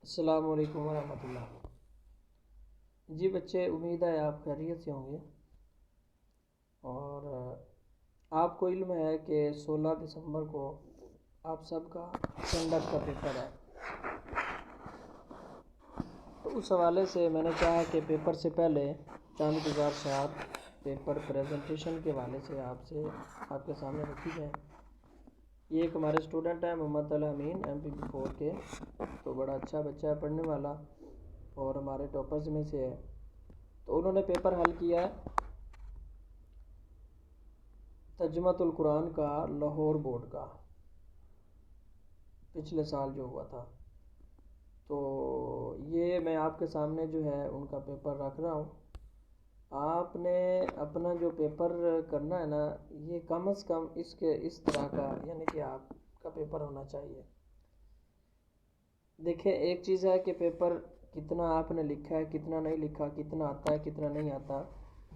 السلام علیکم ورحمۃ اللہ۔ جی بچے، امید ہے آپ خیریت سے ہوں گے۔ اور آپ کو علم ہے کہ 16 دسمبر کو آپ سب کا سینڈک کا پیپر ہے، تو اس حوالے سے میں نے چاہا کہ پیپر سے پہلے چند گزارشات پیپر پریزنٹیشن کے حوالے سے آپ کے سامنے رکھی جائیں۔ یہ ایک ہمارے اسٹوڈنٹ ہیں محمد الامین MP4 کے، تو بڑا اچھا بچہ ہے، پڑھنے والا، اور ہمارے ٹاپرز میں سے ہے۔ تو انہوں نے پیپر حل کیا ہے ترجمۃ القرآن کا، لاہور بورڈ کا، پچھلے سال جو ہوا تھا۔ تو یہ میں آپ کے سامنے جو ہے ان کا پیپر رکھ رہا ہوں۔ آپ نے اپنا جو پیپر کرنا ہے نا، یہ کم از کم اس طرح کا یعنی کہ آپ کا پیپر ہونا چاہیے۔ دیکھیں، ایک چیز ہے کہ پیپر کتنا آپ نے لکھا ہے، کتنا نہیں لکھا، کتنا آتا ہے، کتنا نہیں آتا،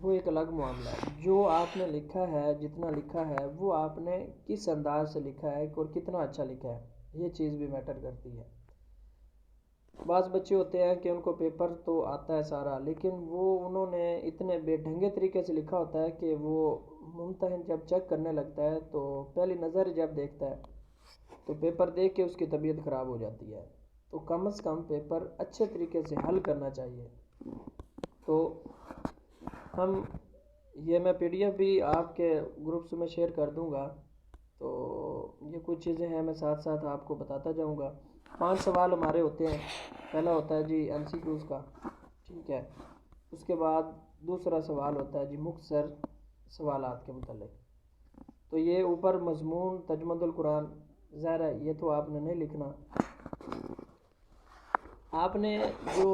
وہ ایک الگ معاملہ ہے۔ جو آپ نے لکھا ہے، جتنا لکھا ہے، وہ آپ نے کس انداز سے لکھا ہے اور کتنا اچھا لکھا ہے، یہ چیز بھی میٹر کرتی ہے۔ بعض بچے ہوتے ہیں کہ ان کو پیپر تو آتا ہے سارا، لیکن انہوں نے اتنے بے ڈھنگے طریقے سے لکھا ہوتا ہے کہ وہ ممتحن جب چیک کرنے لگتا ہے تو پہلی نظر جب دیکھتا ہے تو پیپر دیکھ کے اس کی طبیعت خراب ہو جاتی ہے۔ تو کم از کم پیپر اچھے طریقے سے حل کرنا چاہیے۔ تو میں PDF بھی آپ کے گروپس میں شیئر کر دوں گا، تو یہ کچھ چیزیں ہیں، میں ساتھ ساتھ آپ کو بتاتا جاؤں گا۔ 5 سوال ہمارے ہوتے ہیں۔ پہلا ہوتا ہے جی MCQs کا، ٹھیک ہے۔ اس کے بعد دوسرا سوال ہوتا ہے جی مختصر سوالات کے متعلق۔ تو یہ اوپر مضمون ترجمۃ القرآن، ظاہر ہے یہ تو آپ نے نہیں لکھنا۔ آپ نے جو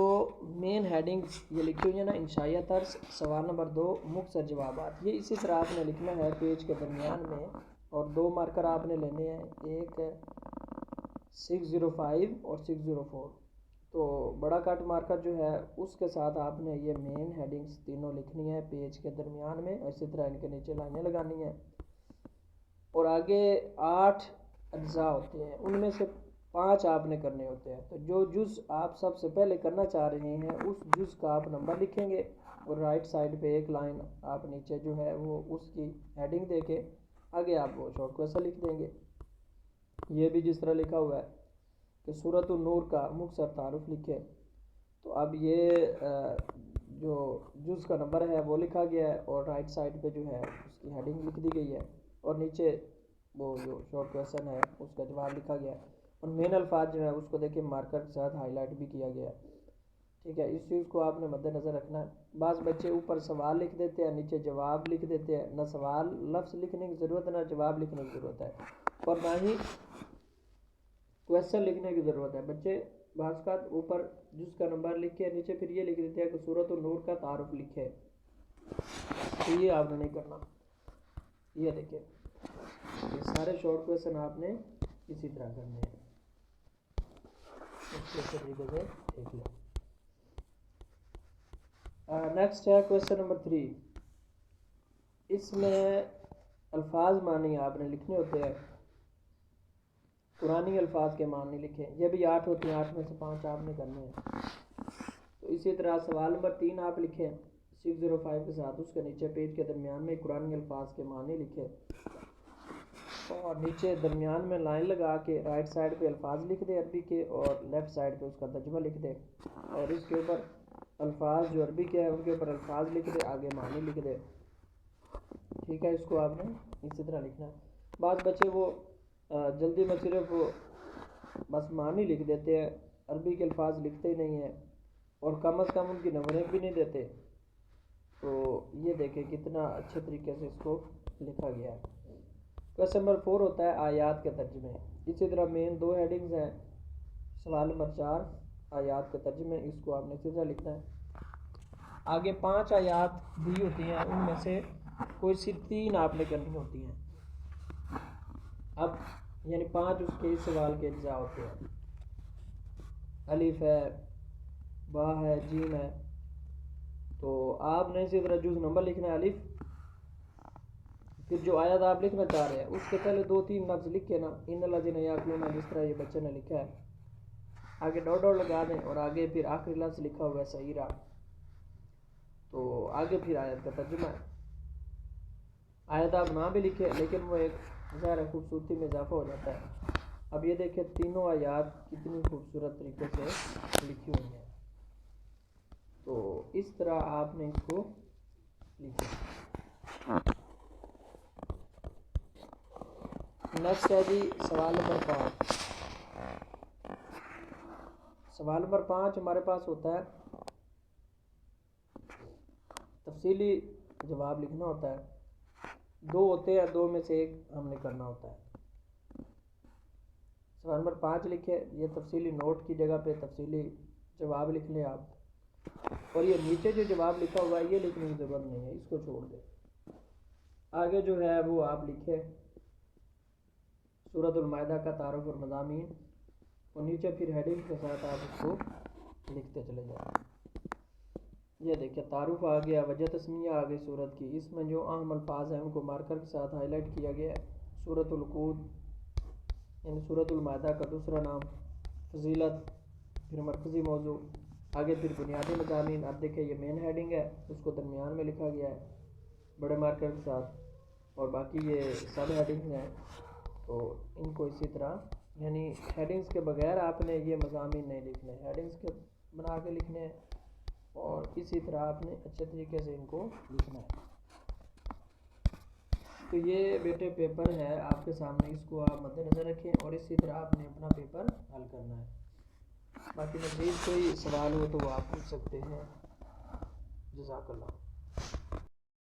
مین ہیڈنگ یہ لکھی ہوئی ہے نا، انشائیہ طرز، سوال نمبر 2 مختصر جوابات، یہ اسی طرح آپ نے لکھنا ہے پیج کے درمیان میں، اور 2 مارکر آپ نے لینے ہیں، ایک 605 اور 604۔ تو بڑا کٹ مارکر جو ہے اس کے ساتھ آپ نے یہ مین ہیڈنگز تینوں لکھنی ہے پیج کے درمیان میں، اور اسی طرح ان کے نیچے لائنیں لگانی ہیں۔ اور آگے 8 اجزاء ہوتے ہیں، ان میں سے 5 آپ نے کرنے ہوتے ہیں۔ تو جو جز آپ سب سے پہلے کرنا چاہ رہے ہیں اس جز کا آپ نمبر لکھیں گے، اور رائٹ سائڈ پہ ایک لائن آپ نیچے جو ہے وہ اس کی ہیڈنگ دے کے آگے آپ وہ شارٹ کوئسچن لکھ دیں گے۔ یہ بھی جس طرح لکھا ہوا ہے کہ سورۃ النور کا مختصر تعارف لکھے، تو اب یہ جو جز کا نمبر ہے وہ لکھا گیا ہے، اور رائٹ سائڈ پہ جو ہے اس کی ہیڈنگ لکھ دی گئی ہے، اور نیچے وہ جو شارٹ کوئسچن ہے اس کا جواب لکھا گیا ہے، اور مین الفاظ جو ہے اس کو دیکھیں مارکر کے ساتھ ہائی لائٹ بھی کیا گیا ہے، ٹھیک ہے۔ اس چیز کو آپ نے مد نظر رکھنا ہے۔ بعض بچے اوپر سوال لکھ دیتے ہیں، نیچے جواب لکھ دیتے ہیں، نہ سوال لفظ لکھنے کی ضرورت ہے، نہ جواب لکھنے کی ضرورت ہے، اور نہ ہی کوئسچن لکھنے کی ضرورت ہے۔ بچے بعض کا اوپر جز کا نمبر لکھ کے نیچے پھر یہ لکھ دیتے ہیں کہ سورۃ النور کا تعارف لکھے، تو یہ آپ نے نہیں کرنا۔ یہ دیکھیں، یہ سارے شارٹ کوئسچن آپ نے اسی طرح کرنے ہیں، اس کے طریقے سے دیکھ لیں۔ نیکسٹ ہے کوئسچن نمبر 3۔ اس میں الفاظ معنی آپ نے لکھنے ہوتے ہیں، قرآنی الفاظ کے معنی لکھیں۔ یہ بھی 8 ہوتے ہیں، 8 میں سے 5 آپ نے کرنے ہیں۔ تو اسی طرح سوال نمبر 3 آپ لکھیں 605 کے ساتھ، اس کے نیچے پیج کے درمیان میں قرآنی الفاظ کے معنی لکھیں، اور نیچے درمیان میں لائن لگا کے رائٹ سائڈ پہ الفاظ لکھ دے عربی کے، اور لیفٹ سائڈ پہ اس کا ترجمہ لکھ دے، اور اس کے اوپر الفاظ جو عربی کے ہیں ان کے اوپر الفاظ لکھ دے، آگے معنی لکھ دے، ٹھیک ہے۔ اس کو آپ نے اسی طرح لکھنا ہے۔ بعض بچے وہ جلدی میں صرف بس معنی لکھ دیتے ہیں، عربی کے الفاظ لکھتے ہی نہیں ہیں، اور کم از کم ان کی نمبرنگ بھی نہیں دیتے۔ تو یہ دیکھیں کتنا اچھے طریقے سے اس کو لکھا گیا ہے۔ کوئسچن نمبر 4 ہوتا ہے آیات کے ترجمے۔ اسی طرح مین 2 ہیڈنگز ہیں۔ سوال نمبر 4 آیات کے ترجمے، اس کو آپ نے اسی طرح لکھنا ہے۔ آگے 5 آیات دی ہوتی ہیں، ان میں سے کوئی سی 3 آپ نے کرنی ہوتی ہیں۔ اب یعنی 5 اس کے اس سوال کے اجزاء ہوتے ہیں، الف ہے، با ہے، جیم ہے۔ تو آپ نے اسی طرح جز نمبر لکھنا ہے الف، پھر جو آیات آپ لکھنا چاہ رہے ہیں اس کے پہلے 2-3 لفظ لکھ کے نا، ان الذین یاکلون، جس طرح یہ بچے نے لکھا ہے، آگے ڈاٹ ڈاٹ لگا دیں اور آگے پھر آخری لفظ لکھا ہوا ہے سعیرہ، تو آگے پھر آیت کا ترجمہ ہے۔ آیت آپ نہ بھی لکھے لیکن وہ ایک ظاہر خوبصورتی میں اضافہ ہو جاتا ہے۔ اب یہ دیکھیں تینوں آیات کتنی خوبصورت طریقے سے لکھی ہوئی ہیں، تو اس طرح آپ نے اس کو لکھا۔ نیکسٹ ہے جی سوال نمبر 5۔ سوال نمبر 5 ہمارے پاس ہوتا ہے تفصیلی جواب لکھنا ہوتا ہے، دو ہوتے ہیں، دو میں سے ایک ہم نے کرنا ہوتا ہے۔ سوال نمبر 5 لکھے، یہ تفصیلی نوٹ کی جگہ پہ تفصیلی جواب لکھ لیں آپ، اور یہ نیچے جو جواب لکھا ہوا ہے یہ لکھنے کی ضرورت نہیں ہے، اس کو چھوڑ دیں۔ آگے جو ہے وہ آپ لکھے سورۃ المائدہ کا تعارف اور مضامین، اور نیچے پھر ہیڈنگ کے ساتھ آپ اس کو لکھتے چلے جائیں۔ یہ دیکھیں تعارف آ گیا، وجہ تسمیہ آ گئی سورت کی، اس میں جو اہم الفاظ ہیں ان کو مارکر کے ساتھ ہائی لائٹ کیا گیا ہے۔ سورۃ القود یعنی سورۃ المائدہ کا دوسرا نام، فضیلت، پھر مرکزی موضوع، آگے پھر بنیادی مضامین۔ اب دیکھیں یہ مین ہیڈنگ ہے، اس کو درمیان میں لکھا گیا ہے بڑے مارکر کے ساتھ، اور باقی یہ سب ہیڈنگز ہیں، تو ان کو اسی طرح یعنی ہیڈنگز کے بغیر آپ نے یہ مضامین نہیں لکھنے، ہیڈنگز کے بنا کے لکھنے ہیں، اور اسی طرح آپ نے اچھے طریقے سے ان کو لکھنا ہے۔ تو یہ بیٹے پیپر ہے آپ کے سامنے، اس کو آپ مد نظر رکھیں اور اسی طرح آپ نے اپنا پیپر حل کرنا ہے۔ باقی مزید کوئی سوال ہو تو وہ آپ پوچھ سکتے ہیں۔ جزاک اللہ۔